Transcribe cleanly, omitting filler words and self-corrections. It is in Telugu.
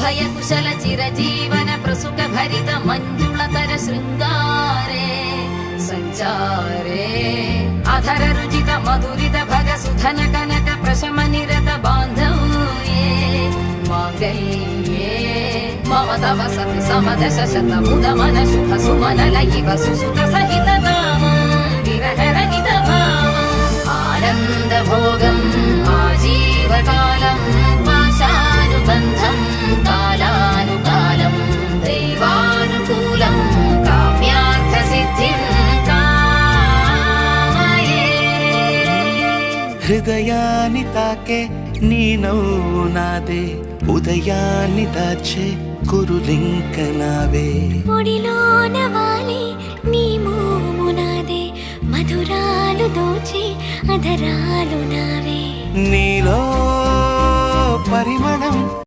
అభయ కుశల చిరజీవన ప్రసుక భరిత మంజుళతర శృంగారే సంచారే అధర రుచిత మధురిత భగ సుధన కనక ప్రశమ నిరత బాంధవ్యే మాంగళ్యే మమ తవ సతి సమదశ శత ముద మన శుభ సుమన లయివ సుసుత సహిత విరహ రహిత ఆనంద భోగం ఆజీవకాలం పాశానుబంధం కాలానుకాలం దైవానుకూలం కామ్యార్థ సిద్ధిం కామయే. హృదయాన్ని తాకే నీ నవ్వు నాదే, ఉదయాన్ని దాచే కురులింక నావే. ఒడిలోన వాలి నీ మోము నాదే, మధురాలు దోచే అధరాలు నావే. నీలో పరిమళం